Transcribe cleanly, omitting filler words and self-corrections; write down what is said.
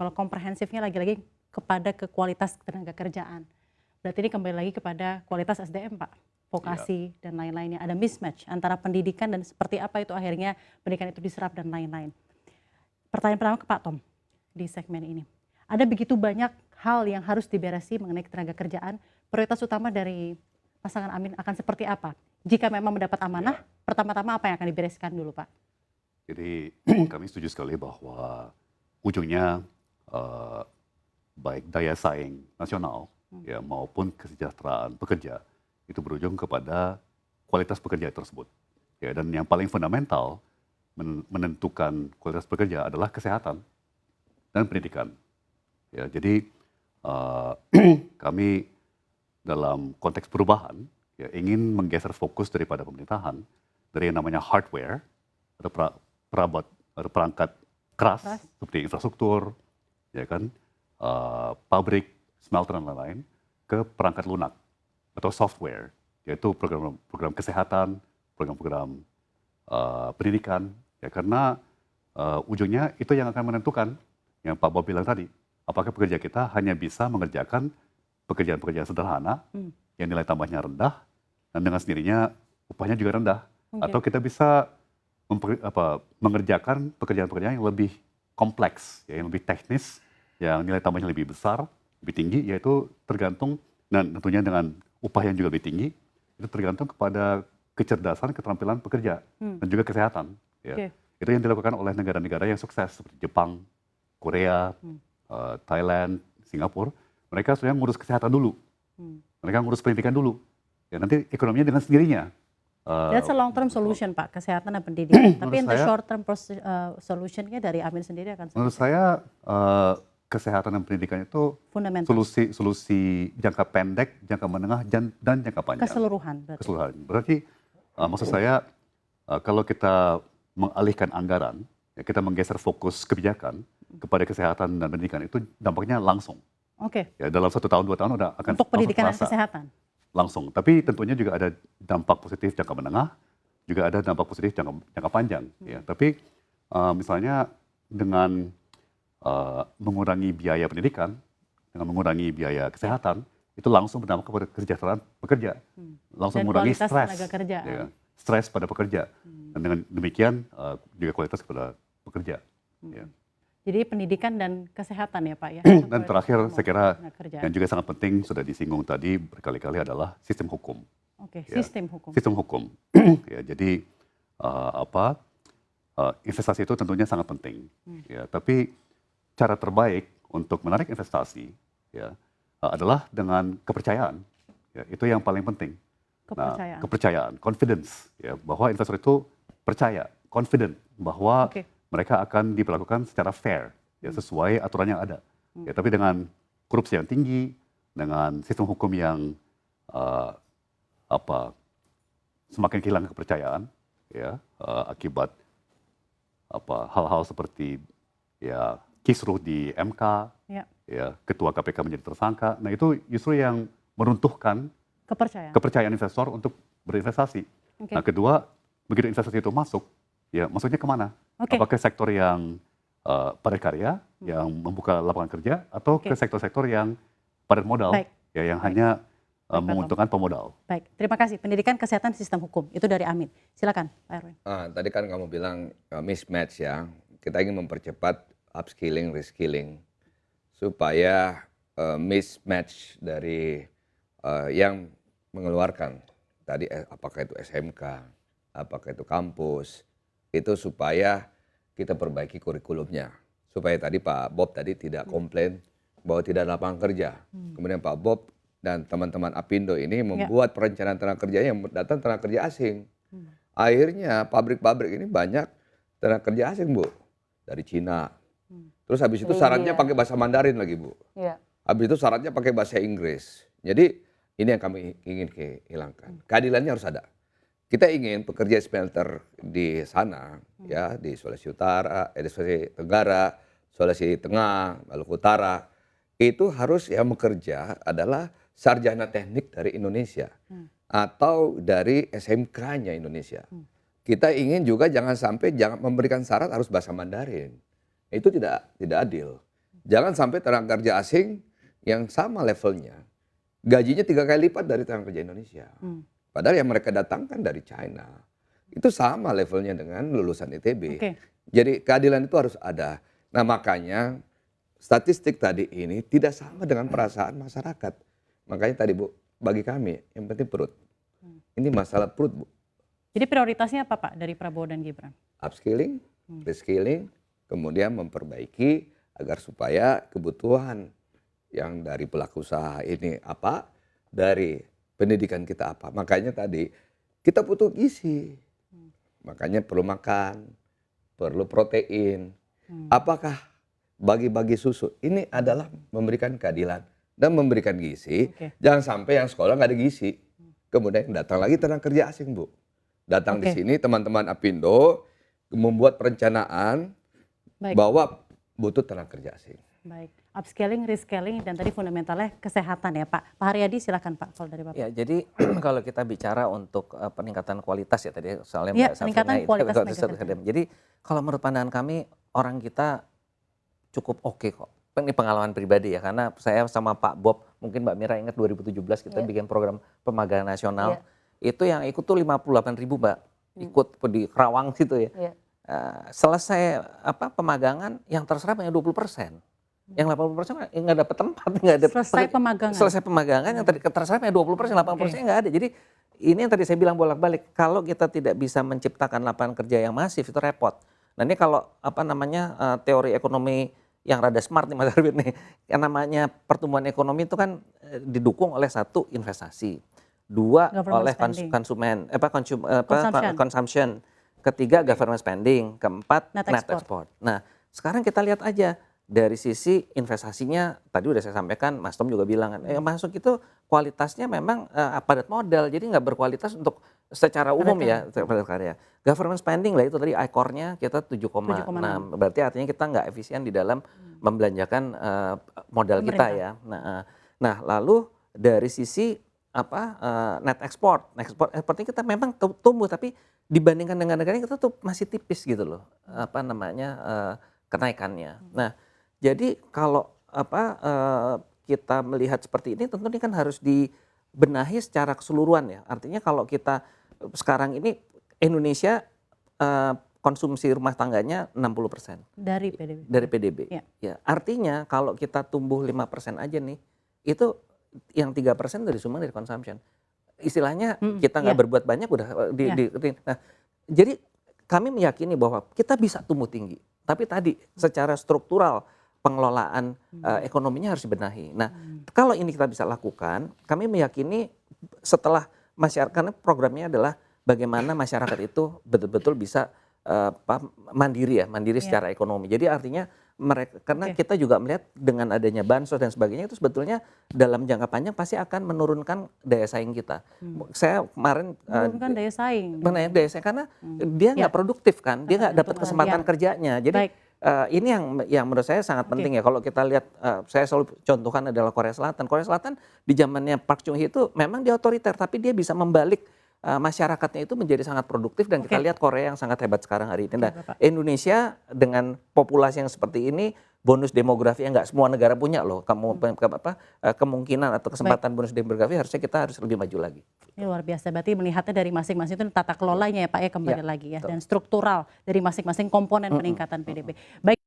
Kalau komprehensifnya lagi-lagi kepada kualitas tenaga kerjaan. Berarti ini kembali lagi kepada kualitas SDM, Pak. Iya. Vokasi dan lain-lainnya. Ada mismatch antara pendidikan dan seperti apa itu akhirnya pendidikan itu diserap dan lain-lain. Pertanyaan pertama ke Pak Tom di segmen ini. Ada begitu banyak hal yang harus diberesi mengenai ketenaga kerjaan. Prioritas utama dari pasangan Amin akan seperti apa? Jika memang mendapat amanah, pertama-tama apa yang akan dibereskan dulu, Pak? Jadi kami setuju sekali bahwa ujungnya eh, baik daya saing nasional ya maupun kesejahteraan pekerja itu berujung kepada kualitas pekerja tersebut. Ya, dan yang paling fundamental menentukan kualitas pekerja adalah kesehatan dan pendidikan. Ya, jadi eh, kami dalam konteks perubahan ya, ingin menggeser fokus daripada pemerintahan dari yang namanya hardware atau perabot atau perangkat keras seperti infrastruktur, ya kan, pabrik, smelter dan lain-lain, ke perangkat lunak atau software, yaitu program-program kesehatan, program-program pendidikan, ya karena ujungnya itu yang akan menentukan yang Pak Bob bilang tadi, apakah pekerja kita hanya bisa mengerjakan pekerjaan-pekerjaan sederhana yang nilai tambahnya rendah dan dengan sendirinya upahnya juga rendah, atau kita bisa mengerjakan pekerjaan-pekerjaan yang lebih kompleks, ya, yang lebih teknis, yang nilai tambahnya lebih besar, lebih tinggi, yaitu tergantung dan tentunya dengan upah yang juga lebih tinggi, itu tergantung kepada kecerdasan, keterampilan pekerja dan juga kesehatan. Ya. Itu yang dilakukan oleh negara-negara yang sukses seperti Jepang, Korea, Thailand, Singapura. Mereka sebenarnya ngurus kesehatan dulu, mereka ngurus pendidikan dulu. Ya, nanti ekonominya dengan sendirinya. That's a long term solution, Pak, kesehatan dan pendidikan. Tapi in the short term solutionnya dari Amin sendiri akan seperti menurut saya kesehatan dan pendidikan itu solusi jangka pendek, jangka menengah, dan jangka panjang. Keseluruhan. Berarti maksud saya kalau kita mengalihkan anggaran, ya, kita menggeser fokus kebijakan kepada kesehatan dan pendidikan, itu dampaknya langsung. Ya, dalam 1 tahun 2 tahun udah akan untuk pendidikan dan kesehatan. Langsung, tapi tentunya juga ada dampak positif jangka menengah, juga ada dampak positif jangka panjang. Ya. Tapi misalnya dengan mengurangi biaya pendidikan, dengan mengurangi biaya kesehatan, itu langsung berdampak kepada kesejahteraan pekerja, langsung mengurangi stres pada pekerja, dan dengan demikian juga kualitas kepada pekerja. Ya. Jadi pendidikan dan kesehatan ya Pak ya. Dan terakhir saya kira yang juga sangat penting sudah disinggung tadi berkali-kali adalah sistem hukum. Ya. Sistem hukum. Sistem hukum. Ya, jadi investasi itu tentunya sangat penting. Ya, tapi cara terbaik untuk menarik investasi ya adalah dengan kepercayaan. Ya, itu yang paling penting. Kepercayaan, confidence, ya, bahwa investor itu percaya, confident bahwa mereka akan diperlakukan secara fair, ya, sesuai aturan yang ada. Ya, tapi dengan korupsi yang tinggi, dengan sistem hukum yang semakin kehilangan kepercayaan, ya, akibat hal-hal seperti ya kisruh di MK, ya, ketua KPK menjadi tersangka. Nah itu justru yang meruntuhkan kepercayaan investor untuk berinvestasi. Nah kedua, begitu investasi itu masuk, ya maksudnya kemana? Apakah sektor yang padat karya, yang membuka lapangan kerja, atau ke sektor-sektor yang padat modal, ya yang hanya menguntungkan pemodal. Baik, terima kasih. Pendidikan, kesehatan, sistem hukum, itu dari Amin. Silakan, Pak Erwin. Tadi kan kamu bilang mismatch ya. Kita ingin mempercepat upskilling, reskilling, supaya mismatch dari yang mengeluarkan tadi apakah itu SMK, apakah itu kampus, itu supaya kita perbaiki kurikulumnya. Supaya tadi Pak Bob tadi tidak komplain bahwa tidak ada lapangan kerja. Kemudian Pak Bob dan teman-teman Apindo ini membuat perencanaan tenaga kerja yang datang tenaga kerja asing. Akhirnya pabrik-pabrik ini banyak tenaga kerja asing, Bu. Dari Cina. Terus habis itu syaratnya pakai bahasa Mandarin lagi, Bu. Habis itu syaratnya pakai bahasa Inggris. Jadi ini yang kami ingin hilangkan. Keadilannya harus ada. Kita ingin pekerja smelter di sana, ya, di Sulawesi Utara, di Sulawesi Tenggara, Sulawesi Tengah, Maluku Utara, itu harus yang bekerja adalah sarjana teknik dari Indonesia atau dari SMK-nya Indonesia. Kita ingin juga jangan sampai memberikan syarat harus bahasa Mandarin. Itu tidak adil. Jangan sampai tenaga kerja asing yang sama levelnya, gajinya 3 kali lipat dari tenaga kerja Indonesia. Padahal yang mereka datangkan dari China, itu sama levelnya dengan lulusan ITB. Oke. Jadi keadilan itu harus ada. Nah makanya statistik tadi ini tidak sama dengan perasaan masyarakat. Makanya tadi Bu, bagi kami yang penting perut. Ini masalah perut Bu. Jadi prioritasnya apa Pak dari Prabowo dan Gibran? Upskilling, reskilling, kemudian memperbaiki agar supaya kebutuhan yang dari pelaku usaha ini apa, dari pendidikan kita apa. Makanya tadi kita butuh gizi. Makanya perlu makan, perlu protein. Apakah bagi-bagi susu ini adalah memberikan keadilan dan memberikan gizi. Oke. Jangan sampai yang sekolah nggak ada gizi. Kemudian datang lagi tenaga kerja asing Bu. Datang di Oke. sini teman-teman Apindo membuat perencanaan Baik. bahwa butuh tenaga kerja asing. Baik. Upscaling, rescaling, dan tadi fundamentalnya kesehatan ya Pak. Pak Haryadi silakan Pak kalau dari Bapak. Ya, jadi kalau kita bicara untuk peningkatan kualitas ya tadi soalnya Iya, Mbak Safrina peningkatan itu kualitas betul, tenaga kerja. Jadi kalau menurut pandangan kami orang kita cukup oke kok. Ini pengalaman pribadi ya karena saya sama Pak Bob, mungkin Mbak Mira ingat 2017 kita bikin program pemagangan nasional. Itu yang ikut tuh 58.000 Mbak. Ikut di Kerawang situ ya. Selesai pemagangan yang terserap hanya 20%. Yang 80% nggak dapat tempat, nggak ada. Selesai pemagangan. Selesai pemagangan yang terserap hanya 20%, 80% nggak ada. Jadi ini yang tadi saya bilang bolak-balik, kalau kita tidak bisa menciptakan lapangan kerja yang masif itu repot. Nah ini kalau teori ekonomi yang rada smart nih Mas Arwin nih, yang namanya pertumbuhan ekonomi itu kan didukung oleh satu investasi, dua Government oleh spending. consumption, ketiga government spending, keempat Net net export. export. Nah sekarang kita lihat aja dari sisi investasinya, tadi udah saya sampaikan, Mas Tom juga bilang kan, masuk itu kualitasnya memang padat modal, jadi nggak berkualitas untuk secara umum ya, padat karya. Government spending lah itu tadi ICOR-nya kita 7,6, berarti artinya kita nggak efisien di dalam membelanjakan modal kita ya. Nah lalu dari sisi net export exportnya kita memang tumbuh, tapi dibandingkan dengan negara kita tuh masih tipis gitu loh, kenaikannya. Nah jadi kalau kita melihat seperti ini tentu ini kan harus dibenahi secara keseluruhan ya. Artinya kalau kita sekarang ini Indonesia konsumsi rumah tangganya 60% Dari PDB. dari PDB. Ya. Ya, artinya kalau kita tumbuh 5% aja nih, itu yang 3% dari disumbang dari consumption. Istilahnya kita nggak berbuat banyak udah nah, jadi kami meyakini bahwa kita bisa tumbuh tinggi. Tapi tadi secara struktural pengelolaan ekonominya harus dibenahi. Nah, kalau ini kita bisa lakukan, kami meyakini setelah masyarakat, karena programnya adalah bagaimana masyarakat itu betul-betul bisa mandiri secara ekonomi. Jadi artinya mereka, karena kita juga melihat dengan adanya bansos dan sebagainya itu sebetulnya dalam jangka panjang pasti akan menurunkan daya saing kita. Saya kemarin Menurunkan daya saing. daya saing karena dia nggak produktif kan, dia nggak dapat kesempatan kerjanya. Jadi Baik. ini yang menurut saya sangat penting ya. Kalau kita lihat, saya selalu contohkan adalah Korea Selatan. Korea Selatan di zamannya Park Chung Hee itu memang dia otoriter, tapi dia bisa membalik masyarakatnya itu menjadi sangat produktif dan kita lihat Korea yang sangat hebat sekarang hari ini. Nah, Indonesia dengan populasi yang seperti ini, bonus demografi yang nggak semua negara punya loh. Kemungkinan atau kesempatan bonus demografi harusnya kita harus lebih maju lagi. Ini luar biasa, berarti melihatnya dari masing-masing itu tata kelolanya ya Pak ya, kembali lagi ya, dan struktural dari masing-masing komponen peningkatan PDB. Baik.